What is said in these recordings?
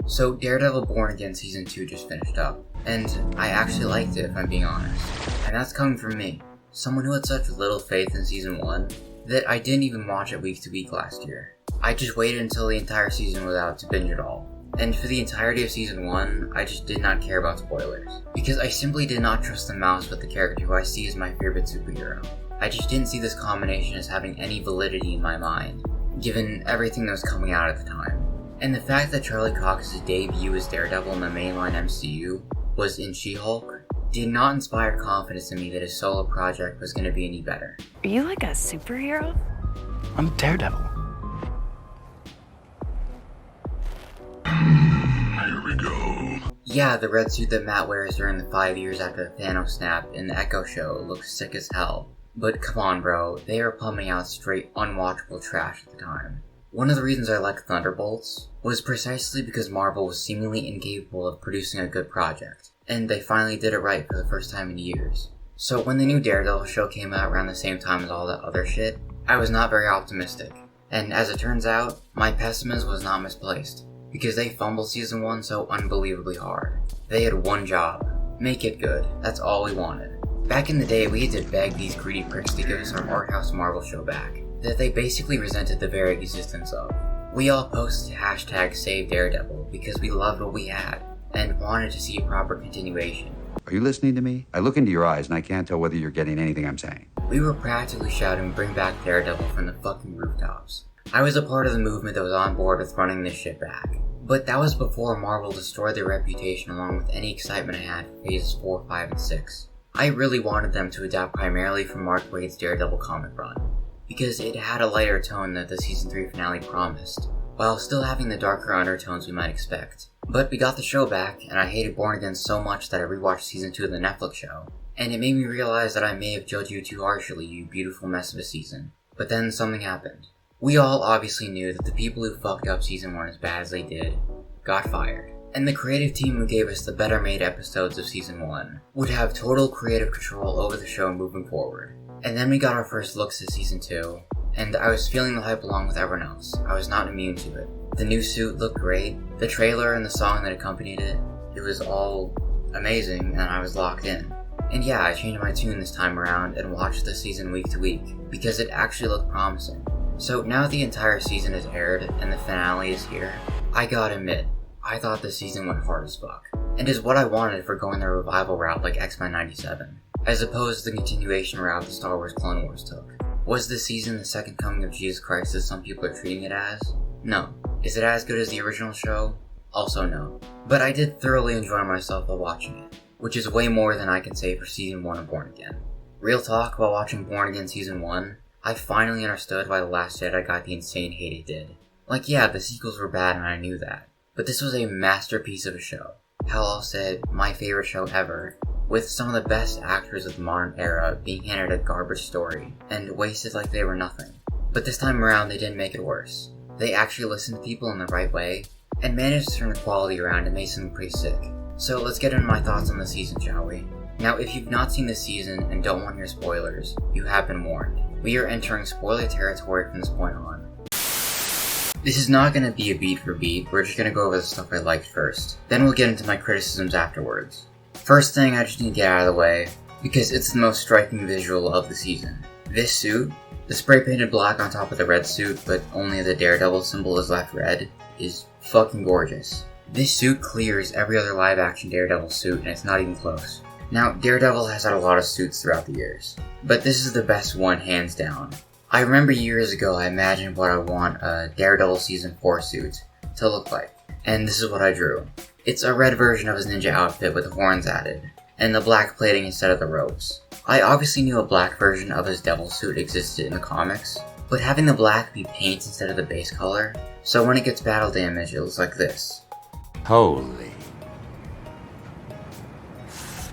So Daredevil Born Again Season 2 just finished up, and I actually liked it if I'm being honest. And that's coming from me, someone who had such little faith in Season 1 that I didn't even watch it week to week last year. I just waited until the entire season was out to binge it all. And for the entirety of Season 1, I just did not care about spoilers, because I simply did not trust the mouse with the character who I see as my favorite superhero. I just didn't see this combination as having any validity in my mind, given everything that was coming out at the time. And the fact that Charlie Cox's debut as Daredevil in the mainline MCU was in She-Hulk did not inspire confidence in me that his solo project was going to be any better. Are you like a superhero? I'm Daredevil. Here we go. Yeah, the red suit that Matt wears during the 5 years after the Thanos snap in the Echo show looks sick as hell. But come on bro, they are pumping out straight unwatchable trash at the time. One of the reasons I liked Thunderbolts was precisely because Marvel was seemingly incapable of producing a good project, and they finally did it right for the first time in years. So when the new Daredevil show came out around the same time as all that other shit, I was not very optimistic. And as it turns out, my pessimism was not misplaced, because they fumbled Season 1 so unbelievably hard. They had one job: make it good. That's all we wanted. Back in the day, we had to beg these greedy pricks to give us our art house Marvel show back, that they basically resented the very existence of. We all posted #SaveDaredevil because we loved what we had, and wanted to see a proper continuation. Are you listening to me? I look into your eyes and I can't tell whether you're getting anything I'm saying. We were practically shouting "Bring back Daredevil" from the fucking rooftops. I was a part of the movement that was on board with running this shit back. But that was before Marvel destroyed their reputation along with any excitement I had for phases 4, 5, and 6. I really wanted them to adapt primarily from Mark Waid's Daredevil comic run, because it had a lighter tone that the Season 3 finale promised, while still having the darker undertones we might expect. But we got the show back, and I hated Born Again so much that I rewatched Season 2 of the Netflix show, and it made me realize that I may have judged you too harshly, you beautiful mess of a season. But then something happened. We all obviously knew that the people who fucked up Season 1 as bad as they did got fired. And the creative team who gave us the better made episodes of Season 1 would have total creative control over the show moving forward. And then we got our first looks at Season 2, and I was feeling the hype along with everyone else. I was not immune to it. The new suit looked great, the trailer and the song that accompanied it, it was all amazing, and I was locked in. And yeah, I changed my tune this time around and watched the season week to week, because it actually looked promising. So now that the entire season is aired and the finale is here, I gotta admit, I thought this season went hard as fuck, and is what I wanted for going the revival route like X-Men 97, as opposed to the continuation route the Star Wars Clone Wars took. Was this season the second coming of Jesus Christ as some people are treating it as? No. Is it as good as the original show? Also no. But I did thoroughly enjoy myself while watching it, which is way more than I can say for Season 1 of Born Again. Real talk, while watching Born Again Season 1, I finally understood why The Last Jedi got the insane hate it did. Like yeah, the sequels were bad and I knew that, but this was a masterpiece of a show. Hell, I'll say my favorite show ever, with some of the best actors of the modern era being handed a garbage story, and wasted like they were nothing. But this time around they didn't make it worse. They actually listened to people in the right way, and managed to turn the quality around and make something pretty sick. So let's get into my thoughts on the season, shall we? Now if you've not seen this season and don't want to hear spoilers, you have been warned. We are entering spoiler territory from this point on. This is not going to be a beat for beat, we're just going to go over the stuff I liked first. Then we'll get into my criticisms afterwards. First thing I just need to get out of the way, because it's the most striking visual of the season. This suit, the spray painted black on top of the red suit, but only the Daredevil symbol is left red, is fucking gorgeous. This suit clears every other live action Daredevil suit and it's not even close. Now, Daredevil has had a lot of suits throughout the years, but this is the best one hands down. I remember years ago I imagined what I want a Daredevil Season 4 suit to look like, and this is what I drew. It's a red version of his ninja outfit with the horns added, and the black plating instead of the robes. I obviously knew a black version of his devil suit existed in the comics, but having the black be paint instead of the base color, so when it gets battle damage it looks like this. Holy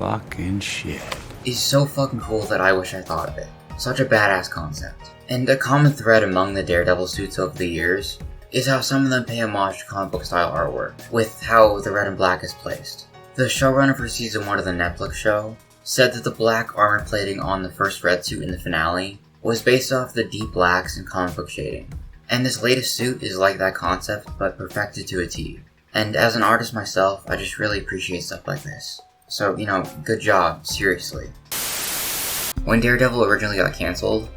fucking shit. Is so fucking cool that I wish I thought of it. Such a badass concept. And a common thread among the Daredevil suits over the years is how some of them pay homage to comic book style artwork, with how the red and black is placed. The showrunner for Season 1 of the Netflix show said that the black armor plating on the first red suit in the finale was based off the deep blacks and comic book shading. And this latest suit is like that concept, but perfected to a T. And as an artist myself, I just really appreciate stuff like this. So, good job, seriously. When Daredevil originally got cancelled,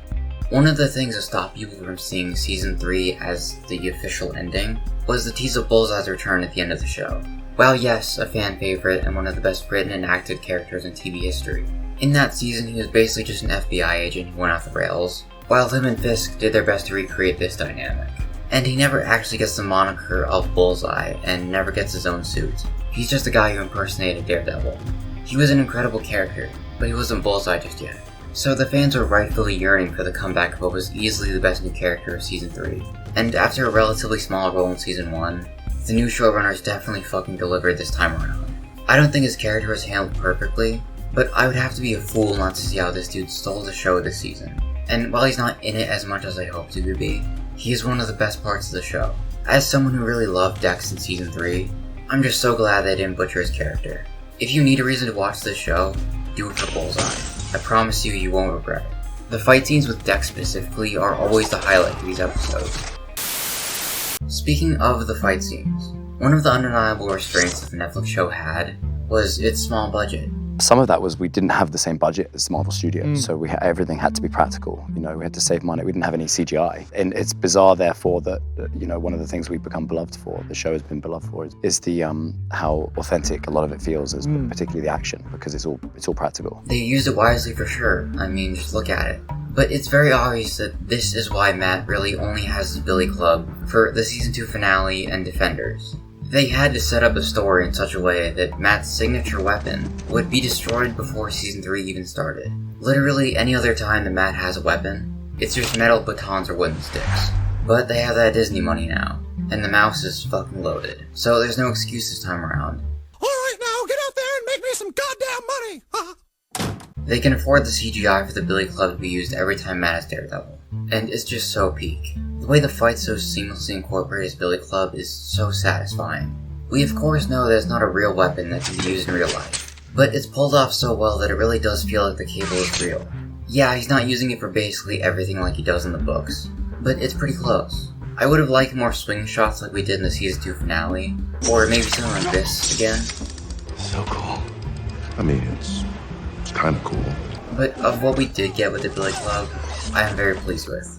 one of the things that stopped people from seeing Season 3 as the official ending was the tease of Bullseye's return at the end of the show. While yes, a fan favorite and one of the best written and acted characters in TV history, in that season he was basically just an FBI agent who went off the rails, while him and Fisk did their best to recreate this dynamic. And he never actually gets the moniker of Bullseye and never gets his own suit. He's just a guy who impersonated Daredevil. He was an incredible character, but he wasn't Bullseye just yet. So the fans were rightfully yearning for the comeback of what was easily the best new character of Season 3. And after a relatively small role in Season 1, the new showrunners definitely fucking delivered this time around. I don't think his character was handled perfectly, but I would have to be a fool not to see how this dude stole the show this season. And while he's not in it as much as I hoped he would be, he is one of the best parts of the show. As someone who really loved Dex in Season 3, I'm just so glad they didn't butcher his character. If you need a reason to watch this show, do it for Bullseye. I promise you, you won't regret it. The fight scenes with Dex specifically are always the highlight of these episodes. Speaking of the fight scenes, one of the undeniable restraints that the Netflix show had was its small budget. Some of that was we didn't have the same budget as Marvel Studios, so everything had to be practical. We had to save money. We didn't have any CGI. And it's bizarre, therefore, that one of the things we've become beloved for, the show has been beloved for, is the how authentic a lot of it feels, particularly the action, because it's all practical. They used it wisely for sure. I mean, just look at it. But it's very obvious that this is why Matt really only has his Billyclub for the Season 2 finale and Defenders. They had to set up a story in such a way that Matt's signature weapon would be destroyed before Season 3 even started. Literally any other time that Matt has a weapon, it's just metal batons or wooden sticks. But they have that Disney money now, and the mouse is fucking loaded, so there's no excuse this time around. Alright now, get out there and make me some goddamn money! They can afford the CGI for the Billyclub to be used every time Matt is Daredevil, and it's just so peak. The way the fight so seamlessly incorporates Billyclub is so satisfying. We of course know that it's not a real weapon that can be used in real life, but it's pulled off so well that it really does feel like the cable is real. Yeah, he's not using it for basically everything like he does in the books, but it's pretty close. I would have liked more swing shots like we did in the Season 2 finale, or maybe something like this again. So cool. I mean, it's kinda cool. But of what we did get with the Billyclub, I am very pleased with.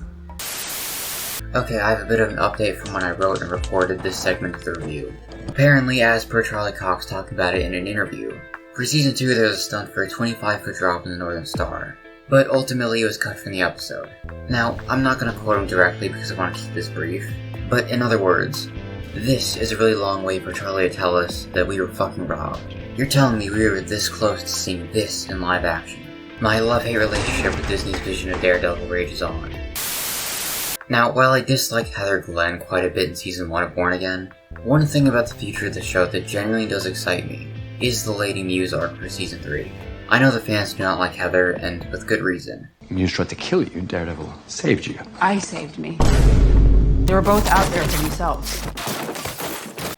Okay, I have a bit of an update from when I wrote and recorded this segment of the review. Apparently, as per Charlie Cox talking about it in an interview, for Season 2 there was a stunt for a 25-foot drop in the Northern Star, but ultimately it was cut from the episode. Now, I'm not going to quote him directly because I want to keep this brief, but in other words, this is a really long way for Charlie to tell us that we were fucking robbed. You're telling me we were this close to seeing this in live action. My love-hate relationship with Disney's vision of Daredevil rages on. Now, while I disliked Heather Glenn quite a bit in Season 1 of Born Again, one thing about the future of the show that genuinely does excite me is the Lady Muse arc for Season 3. I know the fans do not like Heather, and with good reason. Muse tried to kill you, Daredevil saved you. I saved me. They were both out there for themselves.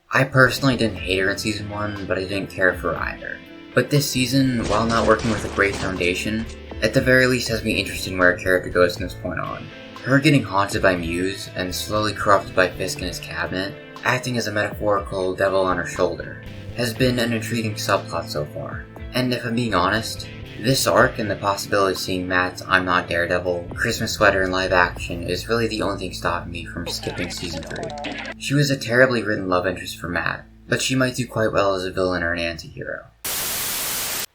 I personally didn't hate her in Season 1, but I didn't care for her either. But this season, while not working with a great foundation, at the very least has me interested in where a character goes from this point on. Her getting haunted by Muse, and slowly corrupted by Fisk in his cabinet, acting as a metaphorical devil on her shoulder, has been an intriguing subplot so far. And if I'm being honest, this arc and the possibility of seeing Matt's I'm Not Daredevil Christmas sweater in live action is really the only thing stopping me from skipping Season 3. She was a terribly written love interest for Matt, but she might do quite well as a villain or an anti-hero.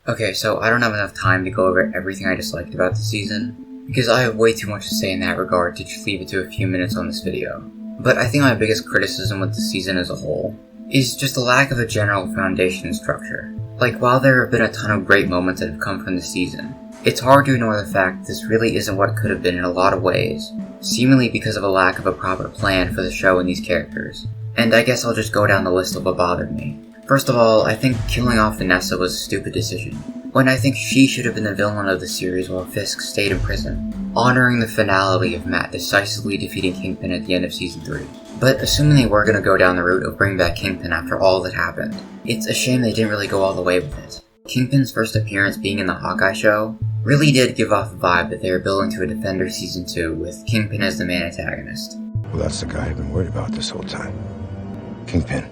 Okay, so I don't have enough time to go over everything I disliked about the season, because I have way too much to say in that regard to just leave it to a few minutes on this video. But I think my biggest criticism with the season as a whole is just the lack of a general foundation and structure. Like, while there have been a ton of great moments that have come from the season, it's hard to ignore the fact that this really isn't what it could have been in a lot of ways, seemingly because of a lack of a proper plan for the show and these characters. And I guess I'll just go down the list of what bothered me. First of all, I think killing off Vanessa was a stupid decision, when I think she should have been the villain of the series while Fisk stayed in prison, honoring the finality of Matt decisively defeating Kingpin at the end of Season 3. But assuming they were going to go down the route of bringing back Kingpin after all that happened, it's a shame they didn't really go all the way with it. Kingpin's first appearance being in the Hawkeye show really did give off a vibe that they were building to a Defender Season 2 with Kingpin as the main antagonist. Well, that's the guy I've been worried about this whole time. Kingpin.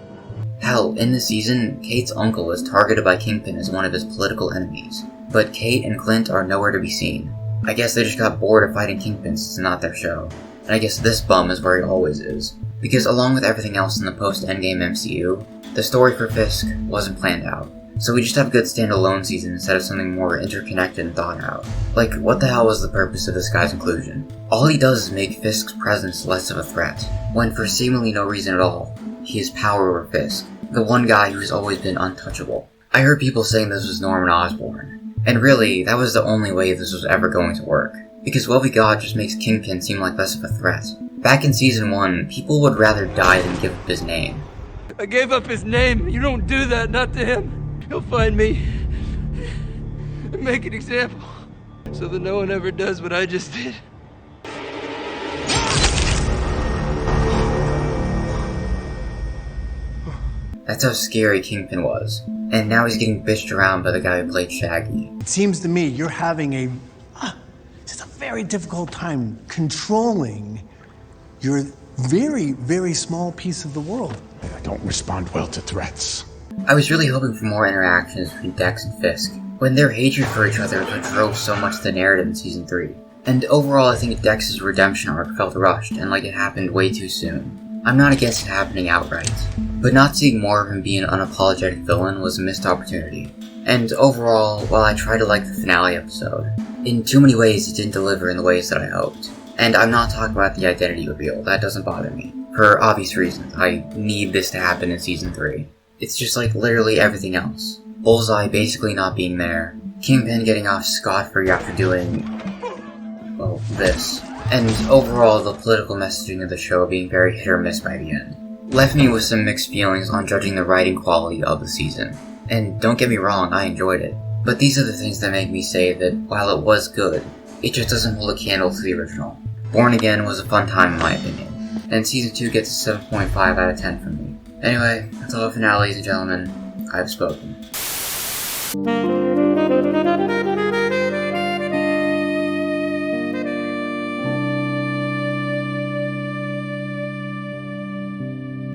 Hell, in the season, Kate's uncle is targeted by Kingpin as one of his political enemies. But Kate and Clint are nowhere to be seen. I guess they just got bored of fighting Kingpin since it's not their show. And I guess this bum is where he always is. Because along with everything else in the post-Endgame MCU, the story for Fisk wasn't planned out. So we just have a good standalone season instead of something more interconnected and thought out. Like, what the hell was the purpose of this guy's inclusion? All he does is make Fisk's presence less of a threat, when for seemingly no reason at all, he has power over Fisk, the one guy who has always been untouchable. I heard people saying this was Norman Osborn, and really, that was the only way this was ever going to work, because what we got just makes Kingpin seem like less of a threat. Back in Season 1, people would rather die than give up his name. I gave up his name. You don't do that, not to him. He'll find me and make an example so that no one ever does what I just did. That's how scary Kingpin was. And now he's getting bitched around by the guy who played Shaggy. It seems to me you're having just a very difficult time controlling your very, very small piece of the world. I don't respond well to threats. I was really hoping for more interactions between Dex and Fisk, when their hatred for each other is what drove so much of the narrative in Season 3. And overall, I think Dex's redemption arc felt rushed and like it happened way too soon. I'm not against it happening outright, but not seeing more of him be an unapologetic villain was a missed opportunity. And overall, while I tried to like the finale episode, in too many ways it didn't deliver in the ways that I hoped. And I'm not talking about the identity reveal, that doesn't bother me. For obvious reasons, I need this to happen in Season 3. It's just like literally everything else. Bullseye basically not being there, Kingpin getting off scot-free after doing, well, this. And overall, the political messaging of the show being very hit or miss by the end. Left me with some mixed feelings on judging the writing quality of the season. And don't get me wrong, I enjoyed it. But these are the things that make me say that while it was good, it just doesn't hold a candle to the original. Born Again was a fun time in my opinion. And Season 2 gets a 7.5 out of 10 from me. Anyway, that's all for now, ladies and gentlemen. I've spoken.